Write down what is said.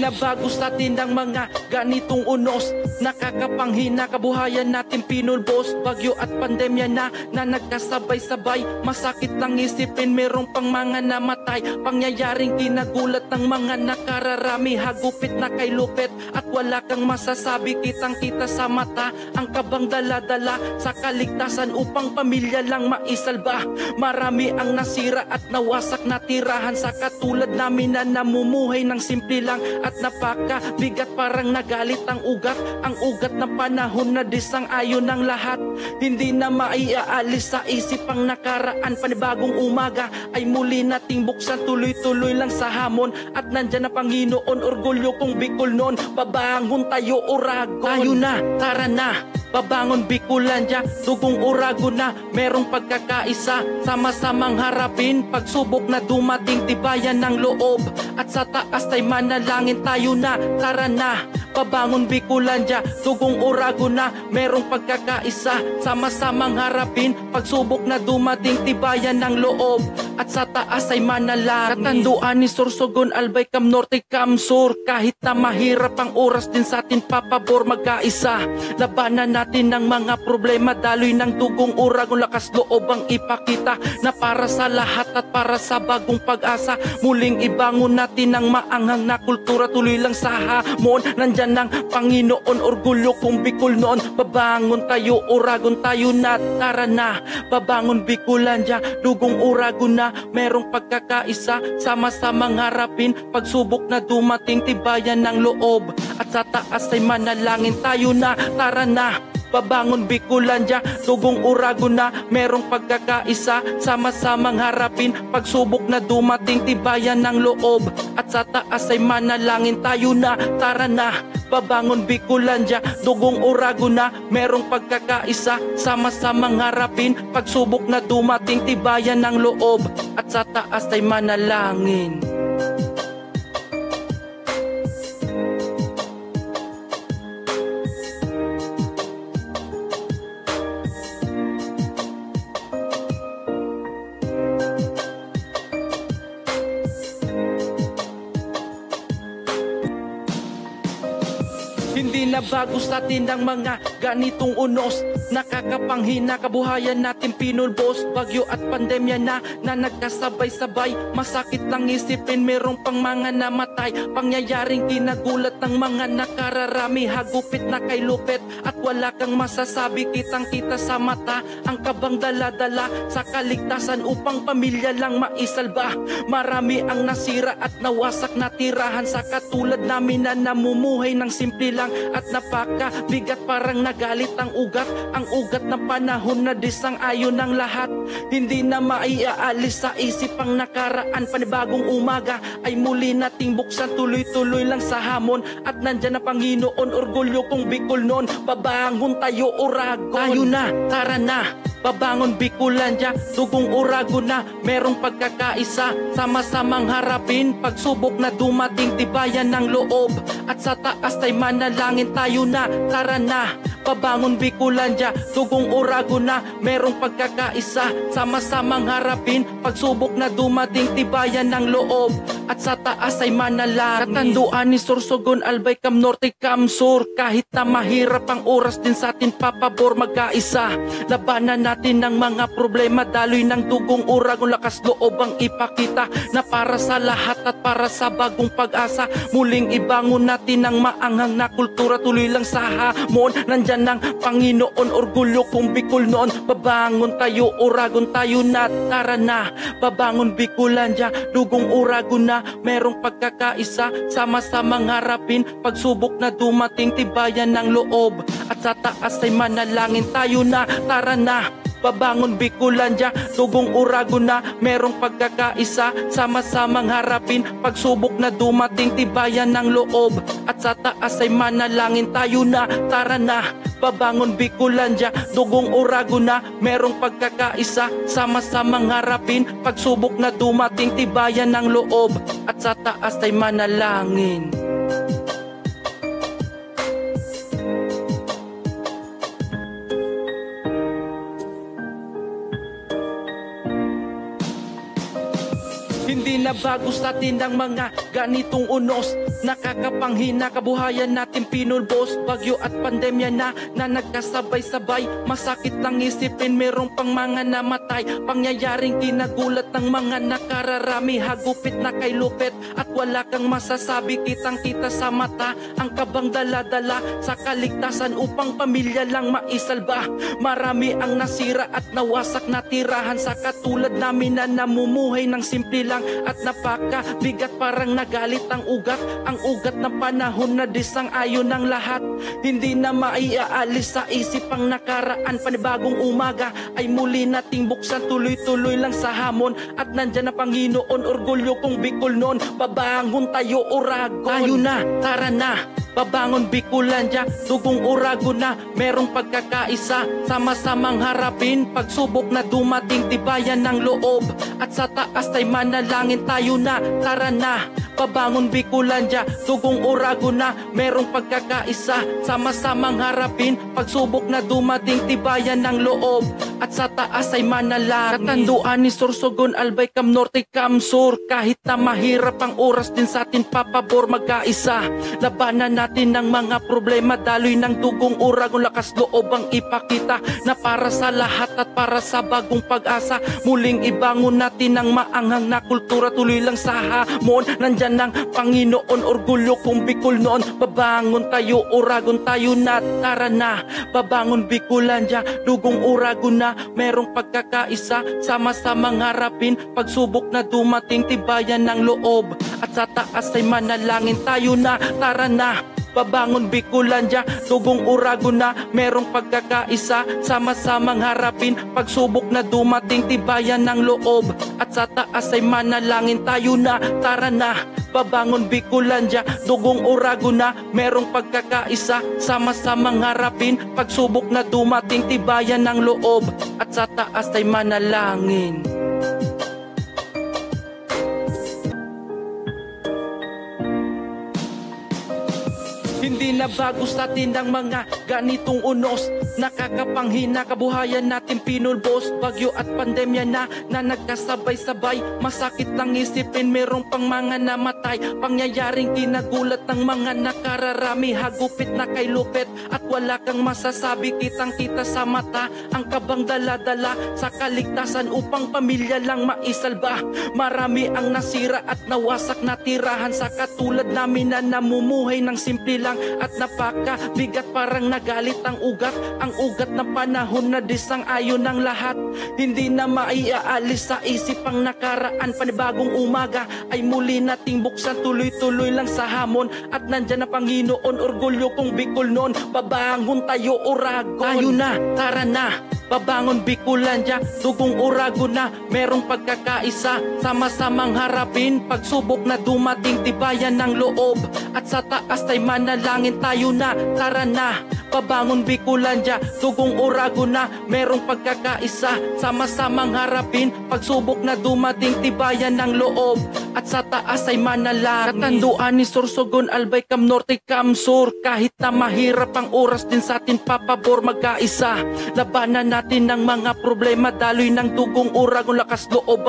na bago sa atin ang mga ganitong unos. Nakakapanghina kabuhayan natin pinulbos. Bagyo at pandemya na nagkasabay-sabay. Masakit lang isipin merong pang mga namatay. Pangyayaring kinagulat ng mga nakararami. Hagupit na kay lupit at wala kang masasabi. Kitang-kita sa mata ang kabang dala-dala sa kaligtasan upang pamilya lang maisalba. Marami ang nasira at nawasak na tirahan sa katulad namin na namumuhay ng simple lang at napakabigat. Parang nagalit ang ugat ng panahon na disang ayon ng lahat. Hindi na maiaalis sa isip ang nakaraan. Panibagong umaga ay muli nating buksan, tuloy-tuloy lang sa hamon. At nandyan na Panginoon, orgulyo kong Bicol noon. Babangon tayo, Oragon. Tayo na, tara na, babangon Bicolandia, dugong Oragon na, merong pagkakaisa. Sama-samang harapin pagsubok na dumating, tibayan ng loob. At sa taas ay manalangin, tayo na, tara na, babangon Bicolandia, dugong Oragon na, merong pagkakaisa. Sama-samang harapin pagsubok na dumating, tibayan ng loob. At sa taas ay manalangin. Katanduan ni Sorsogon, Albay, Cam Norte, Cam Sur. Kahit na mahirap ang oras din sa atin papabor magkaisa. Labanan natin ang mga problema, daloy ng dugong Oragon. Lakas loob ang ipakita na para sa lahat at para sa bagong pag-asa. Muling ibangon natin ang maanghang na kultura, tuloy lang sa hamon. Nandyan ng Panginoon, orgulyo kong Bicol noon. Babangon tayo, Oragon, tayo na, tara na, babangon Bicolandia, dugong Oragon na, merong pagkakaisa. Sama-samang harapin pagsubok na dumating, tibayan ng loob. At sa taas ay manalangin, tayo na, tara na, babangon Bicolandia, dugong Oragon na, merong pagkakaisa. Sama-samang harapin pagsubok na dumating, tibayan ng loob. At sa taas ay manalangin, tayo na, tara na, babangon Bicolandia, dugong Oragon na, merong pagkakaisa. Sama-samang harapin pagsubok na dumating, tibayan ng loob. At sa taas ay manalangin. Hindi na bago sa atin ang mga ganitong unos. Nakakapanghina kabuhayan natin pinulbos. Bagyo at pandemya na nagkasabay-sabay. Masakit lang isipin merong pang mga namatay. Pangyayaring kinagulat ng mga nakararami. Hagupit na kay lupit at wala kang masasabi. Kitang-kita sa mata ang kabang dala-dala sa kaligtasan upang pamilya lang maisalba. Marami ang nasira at nawasak na tirahan sa katulad namin na namumuhay ng simple lang at napakabigat. Parang nagalit ang ugat ng panahon na disang ayon ng lahat. Hindi na maiaalis sa isip ang nakaraan. Panibagong umaga ay muli nating buksan, tuloy-tuloy lang sa hamon. At nandyan na Panginoon, orgulyo kong Bicol noon. Babangon tayo, Oragon. Tayo na, tara na, babangon Bicolandia, dugong Oragon na, merong pagkakaisa. Sama-samang harapin pagsubok na dumating, tibayan ng loob. At sa taas ay manalangin, tayo na, tara na, babangon Bicolandia, dugong Oragon na, merong pagkakaisa. Sama-samang harapin pagsubok na dumating, tibayan ng loob. At sa taas ay manalangin. Katanduan ni Sorsogon, Albay, Cam Norte, Cam Sur. Kahit na mahirap ang oras din sa atin papabor magkaisa. Labanan natin ang mga problema, daloy ng dugong Oragon. Lakas loob ang ipakita na para sa lahat at para sa bagong pag-asa. Muling ibangon natin ang maanghang na kultura, tuloy lang sa hamon. Nandyan ng Panginoon, orgulyo kong Bicol noon. Babangon tayo, Oragon, tayo na, tara na, babangon Bicolandia, dugong Oragon na, merong pagkakaisa. Sama-samang harapin pagsubok na dumating, tibayan ng loob. At sa taas ay manalangin, tayo na, tara na, babangon Bicolandia, dugong Oragon na, merong pagkakaisa. Sama-samang harapin pagsubok na dumating, tibayan ng loob. At sa taas ay manalangin, tayo na, tara na, babangon Bicolandia, dugong Oragon na, merong pagkakaisa. Sama-samang harapin pagsubok na dumating, tibayan ng loob. At sa taas ay manalangin. Hindi na bago sa atin ang mga ganitong unos. nakakapanghina, kabuhayan natin pinulbos. Bagyo at pandemya na nagkasabay-sabay. Masakit lang isipin, merong pang mga namatay. Pangyayaring kinagulat ng mga nakararami. Hagupit na kay lupit at wala kang masasabi. Kitang-kita sa mata ang kabang dala-dala sa kaligtasan upang pamilya lang maisalba. Marami ang nasira at nawasak na tirahan sa katulad namin na namumuhay ng simple lang at napakabigat. Parang nagalit ang ugat ng panahon na disang ayon ng lahat. Hindi na maiaalis sa isip ang nakaraan. Panibagong umaga ay muli nating buksan, tuloy-tuloy lang sa hamon. At nandyan na Panginoon, orgulyo kong Bicol noon. Babangon tayo, Oragon. Tayo na, tara na, babangon Bicolandia, dugong Oragon na, merong pagkakaisa. Sama-samang harapin, pagsubok na dumating, tibayan ng loob. At sa taas ay manalangin, tayo na, tara na, babangon Bicolandia, dugong Oragon na, merong pagkakaisa. Sama-samang harapin, pagsubok na dumating, tibayan ng loob. At sa taas ay manalangin. Katanduan ni Sorsogon, Albay, Cam Norte, Cam Sur. Kahit na mahirap ang oras din sa atin, papabor magkaisa. Labanan natin ng mga problema, daloy ng dugong Oragon. Lakas loob ang ipakita na para sa lahat at para sa bagong pag-asa. Muling ibangon natin ang maanghang na kultura, tuloy lang sa hamon. Nandyan ng Panginoon, orgulyo kong Bicol noon. Babangon tayo, Oragon, tayo na, tara na, babangon Bicolandia, dugong Oragon na, merong pagkakaisa. Sama-samang harapin, pagsubok na dumating, tibayan ng loob. At sa taas ay manalangin, tayo na, tara na, babangon Bicolandia, dugong Oragon na, merong pagkakaisa. Sama-samang harapin, pagsubok na dumating, tibayan ng loob. At sa taas ay manalangin, tayo na, tara na, babangon Bicolandia, dugong Oragon na, merong pagkakaisa. Sama-samang harapin, pagsubok na dumating, tibayan ng loob. At sa taas ay manalangin. Hindi na bago sa atin ang mga ganitong unos. Nakakapanghina, kabuhayan natin pinulbos. Bagyo at pandemya na nagkasabay-sabay. Masakit lang isipin, merong pang mga namatay. Pangyayaring kinagulat ng mga nakararami. Hagupit na kay lupit at wala kang masasabi. Kitang-kita sa mata ang kabang dala-dala sa kaligtasan upang pamilya lang maisalba. Marami ang nasira at nawasak na tirahan sa katulad namin na namumuhay ng simple lang at napakabigat. Parang nagalit ang ugat ng panahon na disang ayon ng lahat. Hindi na maiaalis sa isip ang nakaraan. Panibagong umaga ay muli nating buksan, tuloy-tuloy lang sa hamon. At nandyan na Panginoon, orgulyo kong Bicol noon. Babangon tayo, Oragon. Tayo na, tara na, babangon Bicolandia, dugong Oragon na, merong pagkakaisa. Sama-samang harapin, pagsubok na dumating, tibayan ng loob. At sa taas ay manalangin, tayo na, tara na, babangon Bicolandia, dugong Oragon na, merong pagkakaisa. Sama-samang harapin, pagsubok na dumating, tibayan ng loob. At sa taas ay manalangin. Katanduan ni Sorsogon, Albay, Cam Norte, Cam Sur. Kahit na mahirap ang oras din sa atin, papabor magkaisa. Labanan natin ng mga problema, daloy ng dugong Oragon. Lakas loob